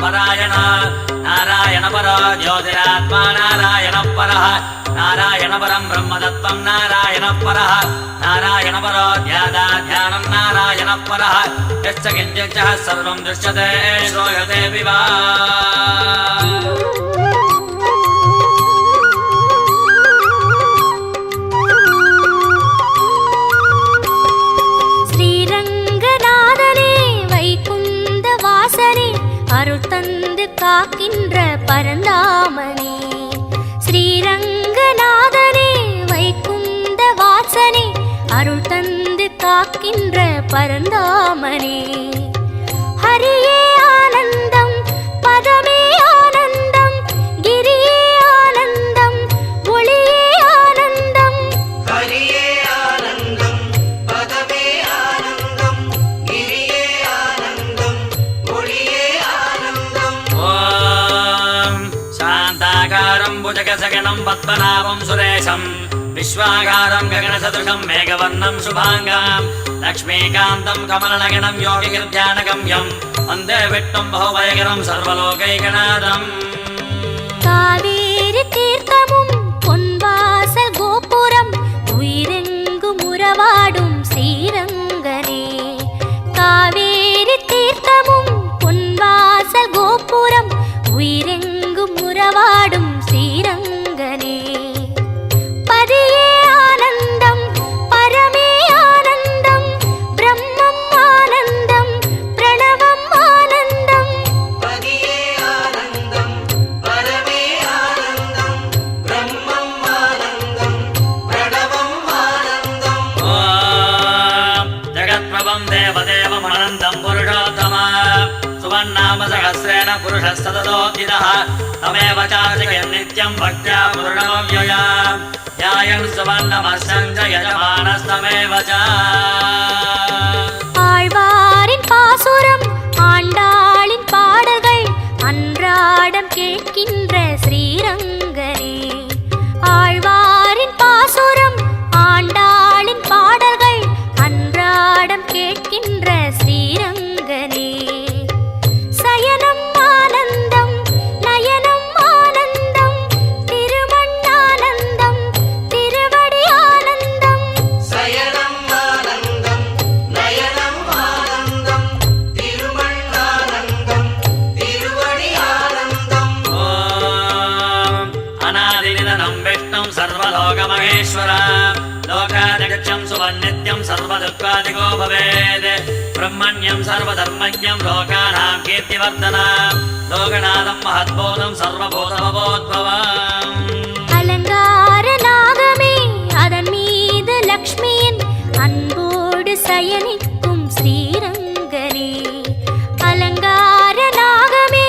परायण नारायण परो ज्योतिरात्मा नारायण परः नारायण परं ब्रह्मतत्त्वं नारायण परः नारायण परो ध्यानं नारायण परः यश्च किञ्चित् सर्वं दृश्यते श्रूयते विवा காக்கின்ற பரந்தாமனே ஸ்ரீரங்கநாதனே வைகுந்த வாசனே அருள் தந்து காக்கின்ற பரந்தாமனே ஹரியே ஆனந்தம் பதமே ஆனந்தம் கிரியே ஆனந்தம் ஒளியே ஆனந்தம் ஹரியே ஆனந்தம் பதமே ஆனந்தம் கிரியே ஆனந்தம் ஒளியே ஆனந்தம் ஓம் சாந்தாகாரம் புஜகசகணம் பத்மநாபம் சுரேஷம் विश्वागारं गगनसदृशं मेघवर्णं शुभांगां लक्ष्मीकान्तं कमलनयनं योगिगिर्ध्यानगम्यं वन्दे विष्णुं बहुभयकरं सर्वलोकैकनाथम् காவேரி தீர்த்தமும் பொன்வாசல் கோபுரம் உயிரெங்கும் உறவாடும் ஸ்ரீரங்கனே காவேரி தீர்த்தமும் பொன்வாசல் கோபுரம் உயிரெங்கும் உறவாடும் ஸ்ரீரங்கனே பதியே ஆனந்தம் பரமே ஆனந்தம் பிரம்மம் ஆனந்தம் பிரணவம் ஆனந்தம் பதியே ஆனந்தம் பரமே ஆனந்தம் பிரம்மம் ஆனந்தம் பிரணவம் ஆனந்தம் ஓம் ஜகத்प्रभं देवदेवम् अनन्तं पुरुषोत्तमः सुवन्नाम सहस्रेण पुरुषस्तततोऽधितः तमेव चार्चयन् नित्यं भक्त्या पूर्णमव्यया ध्यायन् सुवर्णमस्सं च यजमानस्तमेव च ஆழ்வாரின் பாசுரம் ஆண்டாளின் பாடல்கள் அன்றாடம் கேட்கின்ற ஸ்ரீரங்கனே ஆழ்வாரின் பாசுரம் ஆண்டாளின் பாடல்கள் அன்றாடம் கேட்கின்ற ஸ்ரீரங்கனே சயனம் ஆனந்தம் நயனம் ஆனந்தம் திருமண்ணானந்தம் திருவடி ஆனந்தம் சயனம் ஆனந்தம் நயனம் ஆனந்தம் திருமண்ணானந்தம் திருவடி ஆனந்தம் ஓம் அநாதிநிதனம் விஷ்ணும் சர்வலோகமகேஸ்வர लोकादिगच्छं सुवन्नित्यं सर्वदुःखादिको भवेत् ब्रह्मण्यं सर्वधर्मज्ञं लोकानां कीर्तिवर्धनं लोकनाथं महद्बोधं सर्वभूतभवोद्भवम् அலங்கார நாகமே அதன் மீது லக்ஷ்மியின் அன்போடு சயனிக்கும் ஸ்ரீரங்கனே அலங்கார நாகமே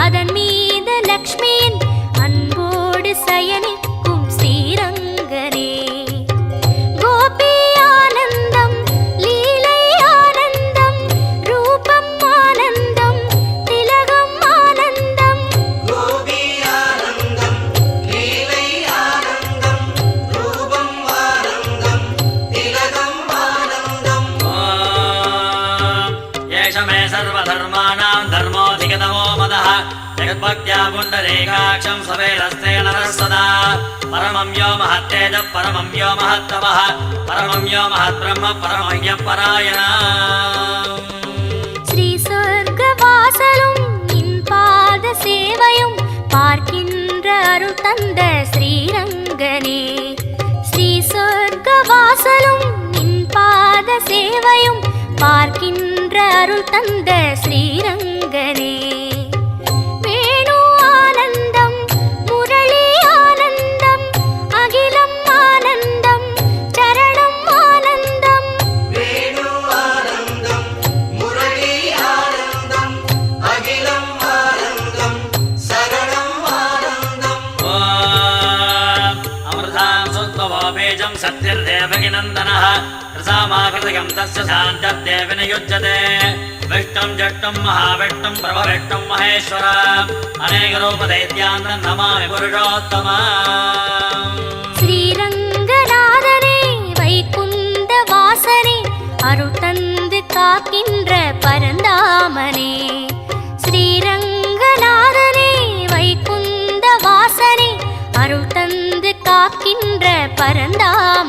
அதன் மீது லக்ஷ்மியின் அன்போடு சயனிக்கும் ஸ்ரீரங்கனே கோபி ஆனந்தம் லீலை ஆனந்தம் ரூபம் ஆனந்தம் திலகம் ஆனந்தம் கோபி ஆனந்தம் லீலை ஆனந்தம் ரூபம் ஆனந்தம் திலகம் ஆனந்தம் ஓம் ஏஷ மே सर्वधर्माणां धर्मोऽधिगतमो मदः जगद्भक्त्या पुण्डरीकाक्षं सवेरस्ते नरः सदा परमं यो महत्तेजः परमं यो महत्तमः परमं यो महद्ब्रह्म परमं परायणः ஸ்ரீ சொர்க்கவாசலும் நின் பாத சேவையும் பார்க்கின்ற அருள் தந்த ஸ்ரீரங்கனே ஸ்ரீ சொர்க்கவாசலும் நின் பாத சேவையும் பார்க்கின்ற அருள் தந்த ஸ்ரீரங்கனே வேணு ஆனந்தம் முரளி ஆனந்தம் அகிலம் ஆனந்தம் சரணம் ஆனந்தம் வேணு ஆனந்தம் முரளி ஆனந்தம் அகிலம் ஆனந்தம் சரணம் ஆனந்தம் ஓம் அமிர்தாं சுத்வபேஜம் சத்யர்தேவகிநந்தனः रसामाकृतयं तस्य शान्तर्देव नियुज्यते विष्णुं जष्टुं महाविष्णुं प्रभविष्णुं महेश्वर अनेकरूपदैत्यान् नमामि पुरुषोत्तमम् ஸ்ரீரங்கநாதனே வைகுந்த வாசனே அருள் தந்து காக்கின்ற பரந்தாமனே ஸ்ரீரங்க பரந்தாம